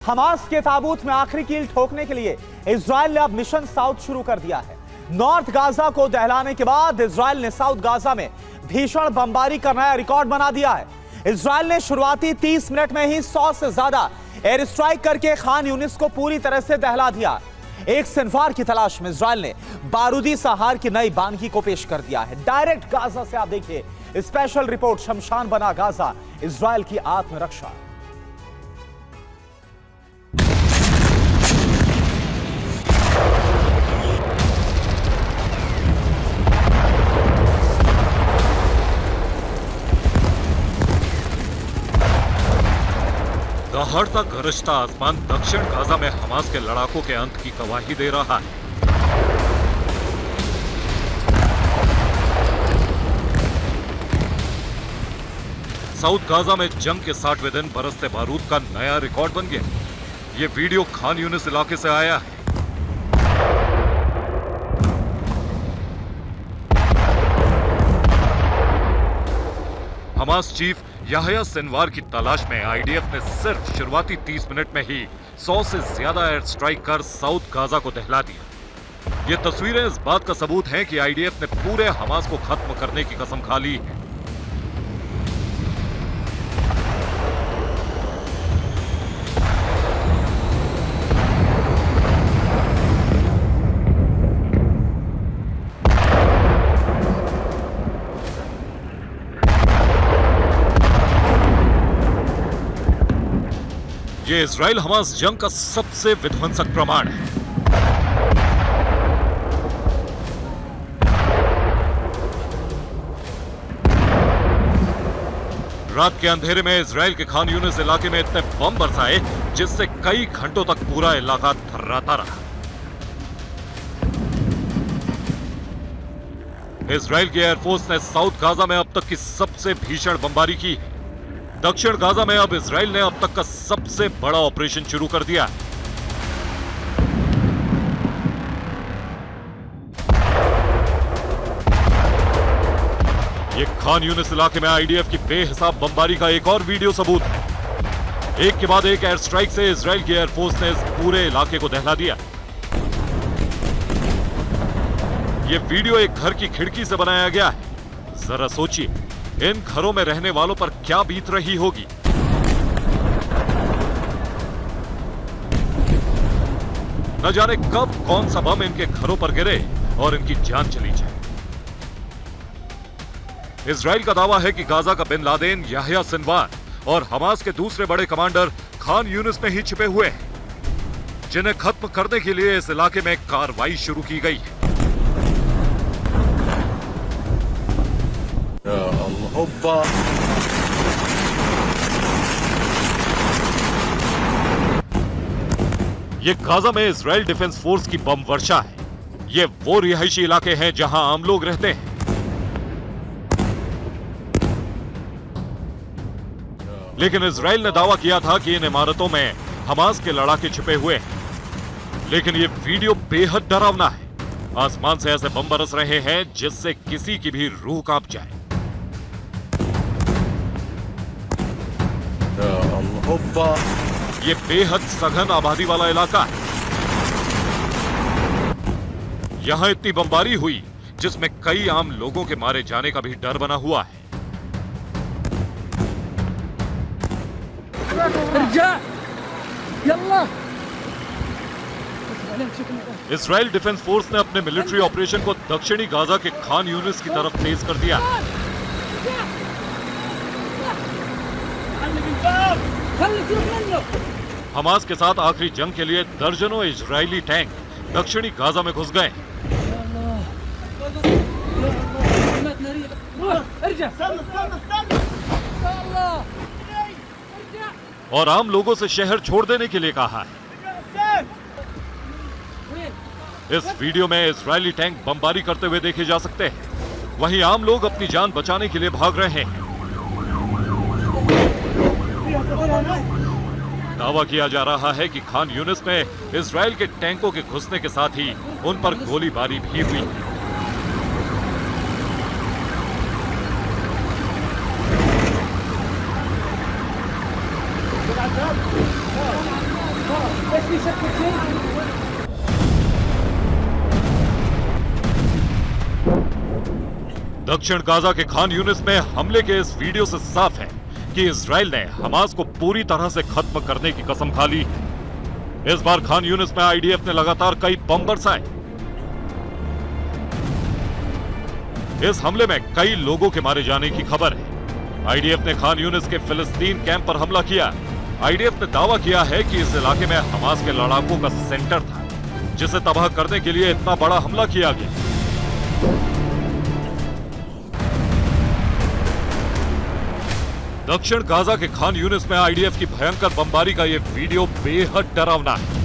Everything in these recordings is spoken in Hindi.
हमास के ताबूत में आखिरी कील ठोकने के लिए इजराइल ने अब मिशन साउथ शुरू कर दिया है। नॉर्थ गाजा को दहलाने के बाद इजराइल ने साउथ गाजा में भीषण बमबारी का नया रिकॉर्ड बना दिया है। इजराइल ने शुरुआती 30 मिनट में ही 100 से ज्यादा एयर स्ट्राइक करके खान यूनिस को पूरी तरह से दहला दिया। एक सिनवार की तलाश में इजराइल ने बारूदी सहार की नई बानगी को पेश कर दिया है। डायरेक्ट गाजा से आप देखिए स्पेशल रिपोर्ट, शमशान बना गाजा, इजराइल की आत्मरक्षा। दहाड़ता गरजता आसमान दक्षिण गाजा में हमास के लड़ाकों के अंत की गवाही दे रहा है। साउथ गाजा में जंग के 60वें दिन बरसते बारूद का नया रिकॉर्ड बन गया। ये वीडियो खान यूनिस इलाके से आया है। हमास चीफ याह्या सिनवार की तलाश में आईडीएफ ने सिर्फ शुरुआती 30 मिनट में ही 100 से ज्यादा एयर स्ट्राइक कर साउथ गाजा को दहला दिया। ये तस्वीरें इस बात का सबूत हैं कि आईडीएफ ने पूरे हमास को खत्म करने की कसम खा ली है। ये इजराइल हमास जंग का सबसे विध्वंसक प्रमाण है। रात के अंधेरे में इजराइल के खान यूनिस इलाके में इतने बम बरसाए जिससे कई घंटों तक पूरा इलाका थर्राता रहा। इजराइल की एयरफोर्स ने साउथ गाजा में अब तक की सबसे भीषण बमबारी की। दक्षिण गाजा में अब इजराइल ने अब तक का सबसे बड़ा ऑपरेशन शुरू कर दिया। ये खान यूनिस इलाके में आईडीएफ की बेहिसाब बमबारी का एक और वीडियो सबूत है। एक के बाद एक एयर स्ट्राइक से इजराइल की एयरफोर्स ने इस पूरे इलाके को दहला दिया। ये वीडियो एक घर की खिड़की से बनाया गया है। जरा सोचिए, इन घरों में रहने वालों पर क्या बीत रही होगी। न जाने कब कौन सा बम इनके घरों पर गिरे और इनकी जान चली जाए। इजराइल का दावा है कि गाजा का बिन लादेन याह्या सिनवार और हमास के दूसरे बड़े कमांडर खान यूनिस में ही छिपे हुए हैं, जिन्हें खत्म करने के लिए इस इलाके में कार्रवाई शुरू की गई है। ये गाजा में इजराइल डिफेंस फोर्स की बम वर्षा है। ये वो रिहायशी इलाके हैं जहां आम लोग रहते हैं। लेकिन इजराइल ने दावा किया था कि इन इमारतों में हमास के लड़ाके छिपे हुए हैं। लेकिन ये वीडियो बेहद डरावना है। आसमान से ऐसे बम बरस रहे हैं जिससे किसी की भी रूह कांप जाए। ये बेहद सघन आबादी वाला इलाका है। यहां इतनी बमबारी हुई जिसमें कई आम लोगों के मारे जाने का भी डर बना हुआ है। इजराइल डिफेंस फोर्स ने अपने मिलिट्री ऑपरेशन को दक्षिणी गाजा के खान यूनिस की तरफ तेज कर दिया। हमास के साथ आखिरी जंग के लिए दर्जनों इजरायली टैंक दक्षिणी गाजा में घुस गए। और आम लोगों से शहर छोड़ देने के लिए कहा है। इस वीडियो में इजरायली टैंक बमबारी करते हुए देखे जा सकते हैं। वहीं आम लोग अपनी जान बचाने के लिए भाग रहे हैं। दावा किया जा रहा है कि खान यूनिस में इजराइल के टैंकों के घुसने के साथ ही उन पर गोलीबारी भी हुई। दक्षिण गाजा के खान यूनिस में हमले के इस वीडियो से साफ है कि इजराइल ने हमास को पूरी तरह से खत्म करने की कसम खा ली। इस बार खान यूनिस में आईडीएफ ने लगातार कई बम बरसाए। इस हमले में कई लोगों के मारे जाने की खबर है। आईडीएफ ने खान यूनिस के फिलिस्तीन कैंप पर हमला किया। आईडीएफ ने दावा किया है कि इस इलाके में हमास के लड़ाकों का सेंटर था, जिसे तबाह करने के लिए इतना बड़ा हमला किया गया। दक्षिण गाजा के खान यूनिस में आईडीएफ की भयंकर बमबारी का यह वीडियो बेहद डरावना है।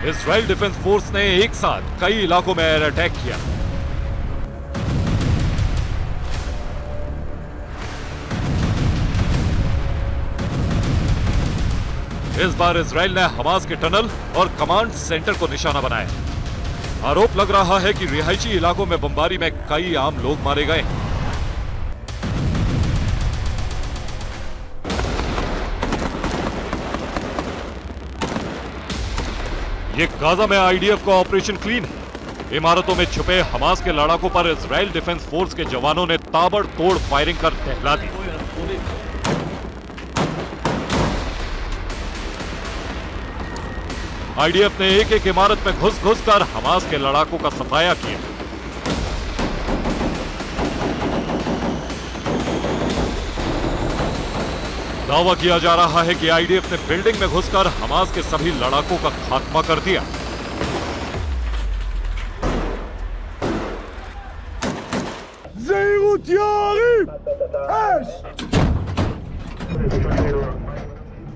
इजराइल डिफेंस फोर्स ने एक साथ कई इलाकों में एयर अटैक किया। इस बार इजराइल ने हमास के टनल और कमांड सेंटर को निशाना बनाया। आरोप लग रहा है कि रिहायशी इलाकों में बमबारी में कई आम लोग मारे गए। ये गाजा में आईडीएफ का ऑपरेशन क्लीन है। इमारतों में छुपे हमास के लड़ाकों पर इजराइल डिफेंस फोर्स के जवानों ने ताबड़तोड़ फायरिंग कर दहला दी। आईडीएफ ने एक एक इमारत में घुस कर हमास के लड़ाकों का सफाया किया। दावा किया जा रहा है कि आईडीएफ ने बिल्डिंग में घुसकर हमास के सभी लड़ाकों का खात्मा कर दिया।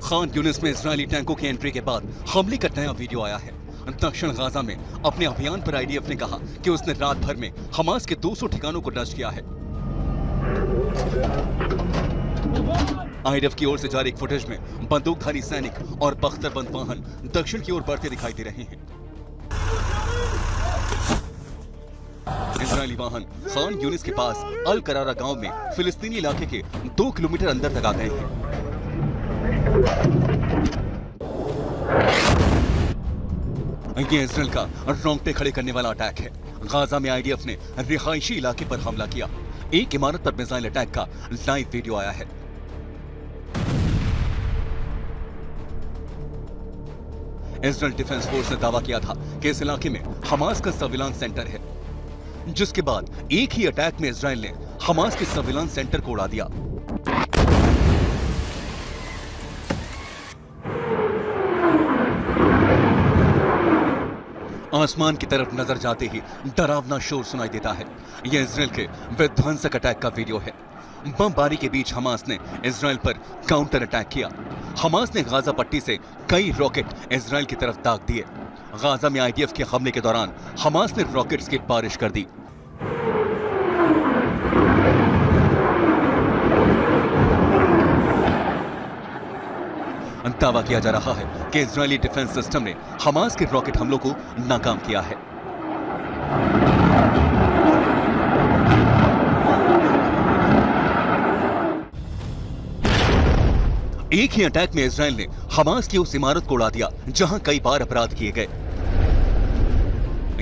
खान यूनिस में इजरायली टैंकों की एंट्री के बाद हमले का नया वीडियो आया है। दक्षिण गाजा में अपने अभियान पर आईडीएफ ने कहा कि उसने रात भर में हमास के 200 ठिकानों को नष्ट किया है। आईडीएफ की ओर से जारी एक फुटेज में बंदूकधारी सैनिक और बख्तरबंद वाहन दक्षिण की ओर बढ़ते दिखाई दे रहे हैं। इजरायली वाहन खान यूनिस के पास अल करारा गांव में फिलिस्तीनी इलाके के 2 किलोमीटर अंदर तक आ गए हैं। ये इजराइल का रोंगटे खड़े करने वाला अटैक है। गाजा में आईडीएफ ने रिहायशी इलाके पर हमला किया। एक इमारत पर मिसाइल अटैक का लाइव वीडियो आया है। इजराइल डिफेंस फोर्स ने दावा किया था कि इस इलाके में हमास का सर्विलांस सेंटर है, जिसके बाद एक ही अटैक में इजराइल ने हमास के सर्विलांस सेंटर को उड़ा दिया। आसमान की तरफ नजर जाते ही डरावना शोर सुनाई देता है। यह इजराइल के विध्वंसक अटैक का वीडियो है। बमबारी के बीच हमास ने इजराइल पर काउंटर अटैक किया। हमास ने गाजा पट्टी से कई रॉकेट इजराइल की तरफ दाग दिए। गाजा में आईडीएफ के हमले के दौरान हमास ने रॉकेट्स की बारिश कर दी। दावा किया जा रहा है कि इजरायली डिफेंस सिस्टम ने हमास के रॉकेट हमलों को नाकाम किया है। एक ही अटैक में इजराइल ने हमास की उस इमारत को उड़ा दिया जहां कई बार अपराध किए गए।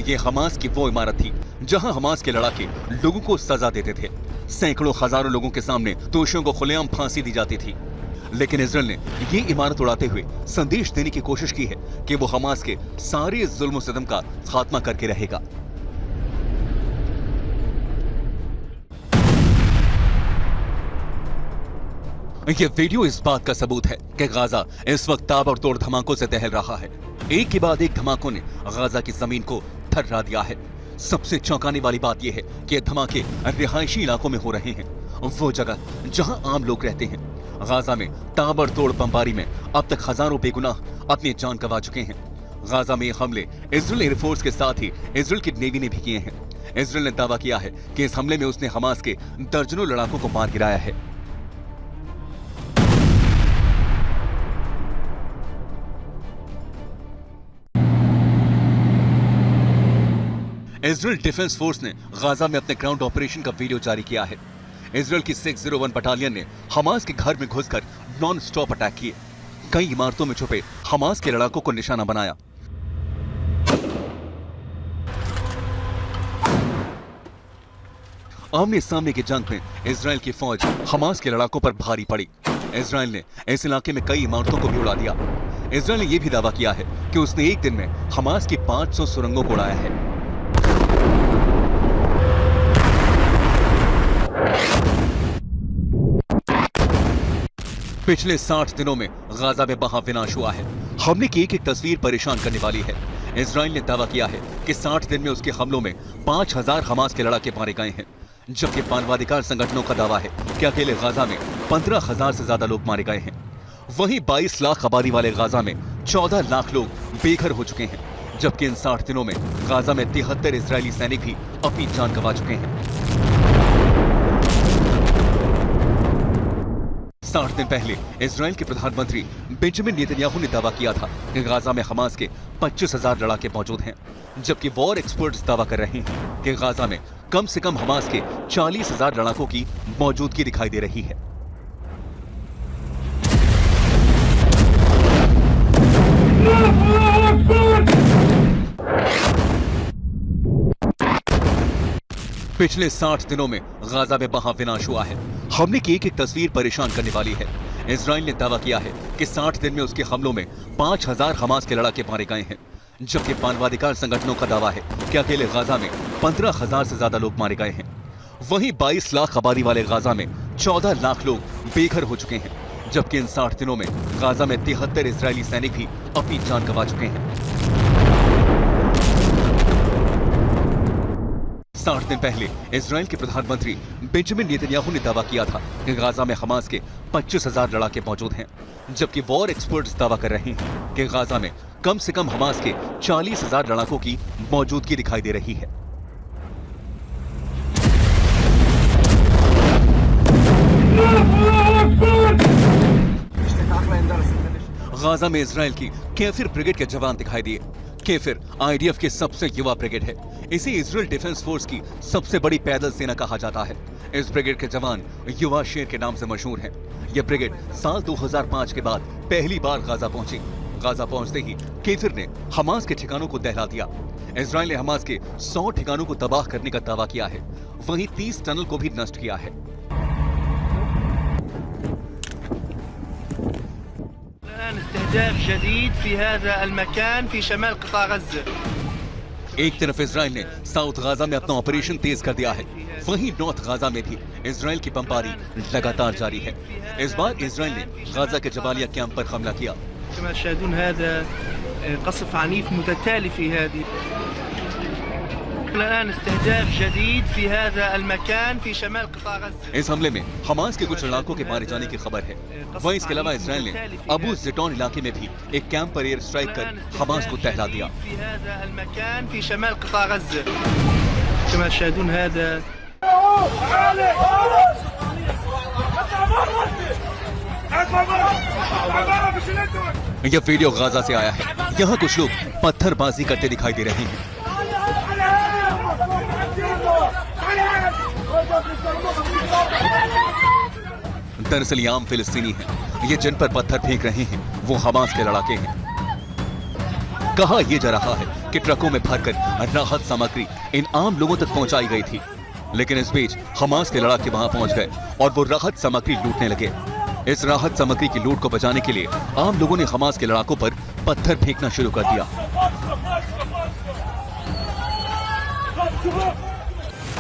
यह हमास की वो इमारत थी जहां हमास के लड़ाके लोगों को सजा देते थे। सैकड़ों हजारों लोगों के सामने दोषियों को खुलेआम फांसी दी जाती थी। लेकिन इजराइल ने ये इमारत उड़ाते हुए संदेश देने की कोशिश की है कि वो हमास के सारे जुल्म सितम का खात्मा करके रहेगा। ये वीडियो इस बात का सबूत है कि गाजा इस वक्त ताबड़तोड़ धमाकों से दहल रहा है। एक के बाद एक धमाकों ने गाजा की जमीन को थर्रा दिया है। सबसे चौंकाने वाली बात यह है कि धमाके रिहायशी इलाकों में हो रहे हैं, वो जगह जहां आम लोग रहते हैं। गाजा में ताबड़तोड़ बमबारी में अब तक हजारों बेगुनाह अपनी जान गंवा चुके हैं। गाजा में हमले इजराइल एयरफोर्स के साथ ही इजराइल की नेवी ने भी किए हैं। इजराइल ने दावा किया है कि इस हमले में उसने हमास के दर्जनों लड़ाकों को मार गिराया है। इजराइल डिफेंस फोर्स ने गाजा में अपने ग्राउंड ऑपरेशन का वीडियो जारी किया है। इजराइल की 601 बटालियन ने हमास के घर में घुसकर नॉन स्टॉप अटैक किए। कई इमारतों में छुपे हमास के लड़ाकों को निशाना बनाया। आमने सामने की जंग में इजराइल की फौज हमास के लड़ाकों पर भारी पड़ी। इजराइल ने इस इलाके में कई इमारतों को भी उड़ा दिया। इजराइल ने यह भी दावा किया है कि उसने एक दिन में हमास की 500 सुरंगों को उड़ाया है। पिछले 60 दिनों में गाजा में महाविनाश हुआ है। हमले की एक तस्वीर परेशान करने वाली है। इजराइल ने दावा किया है कि 60 दिन में उसके हमलों में 5000 हमास के लड़ाके मारे गए हैं, जबकि मानवाधिकार संगठनों का दावा है कि अकेले गाजा में 15,000 से ज्यादा लोग मारे गए हैं। वहीं 22 लाख आबादी वाले गाजा में 14 लाख लोग बेघर हो चुके हैं, जबकि इन 60 दिनों में गाजा में 73 इजरायली सैनिक भी अपनी जान गंवा चुके हैं। 60 दिन पहले इजराइल के प्रधानमंत्री बेंजामिन नेतन्याहू ने दावा किया था कि गाजा में हमास के 25,000 लड़ाके मौजूद हैं, जबकि वॉर एक्सपर्ट्स दावा कर रहे हैं कि गाजा में कम से कम हमास के 40,000 लड़ाकों की मौजूदगी दिखाई दे रही है। पिछले 60 दिनों में गाजा में महाविनाश हुआ है। हमले की एक तस्वीर परेशान करने वाली है। इजराइल ने दावा किया है कि 60 दिन में उसके हमलों में 5000 हमास के लड़ाके मारे गए हैं, जबकि मानवाधिकार संगठनों का दावा है कि अकेले गाजा में 15,000 से ज्यादा लोग मारे गए हैं। वहीं 22 लाख आबादी वाले गाजा में 14 लाख लोग बेघर हो चुके हैं, जबकि इन 60 दिनों में गाजा में 73 इजरायली सैनिक भी अपनी जान गंवा चुके हैं। 60 दिन पहले इजराइल के प्रधानमंत्री बेंजामिन नेतन्याहू ने दावा किया था कि गाजा में हमास के 25,000 लड़ाके मौजूद हैं, जबकि वॉर एक्सपर्ट्स दावा कर रहे हैं कि गाजा में कम से कम हमास के 40,000 लड़ाकों की मौजूदगी दिखाई दे रही है। गाजा में इजराइल की कैफिर ब्रिगेड के जवान दिखाई दिए। कैफिर आईडीएफ की सबसे युवा ब्रिगेड है। इसे इजराइल डिफेंस फोर्स की सबसे बड़ी पैदल सेना कहा जाता है। इस ब्रिगेड के जवान युवा शेर के नाम से मशहूर हैं। यह ब्रिगेड साल 2005 के बाद पहली बार गाजा पहुंची। गाजा पहुंचते ही कैफिर ने हमास के ठिकानों को दहला दिया। इजराइल ने हमास के 100 ठिकानों को तबाह करने का दावा किया है, वहीं 30 टनल को भी नष्ट किया है। एक तरफ इजराइल ने साउथ गाजा में अपना ऑपरेशन तेज कर दिया है, वहीं नॉर्थ गाजा में भी इजराइल की बमबारी लगातार जारी है। इस बार इजराइल ने गाजा के जबालिया कैंप पर हमला किया। इस हमले में हमास के कुछ लड़ाकों के मारे जाने की खबर है। वहीं इसके अलावा इजराइल ने अबू ज़ेटौन इलाके में भी एक कैंप पर एयर स्ट्राइक कर हमास को दहला दिया। यह वीडियो गाजा से आया है। यहाँ कुछ लोग पत्थरबाजी करते दिखाई दे रहे हैं। दरअसल ये आम फिलिस्तीनी हैं। ये जिन पर पत्थर फेंक रहे हैं वो हमास के लड़ाके हैं। कहा यह जा रहा है कि ट्रकों में भरकर राहत सामग्री इन आम लोगों तक पहुंचाई गई थी, लेकिन इस बीच हमास के लड़ाके वहां पहुंच गए और वो राहत सामग्री लूटने लगे। इस राहत सामग्री की लूट को बचाने के लिए आम लोगों ने हमास के लड़ाकों पर पत्थर फेंकना शुरू कर दिया।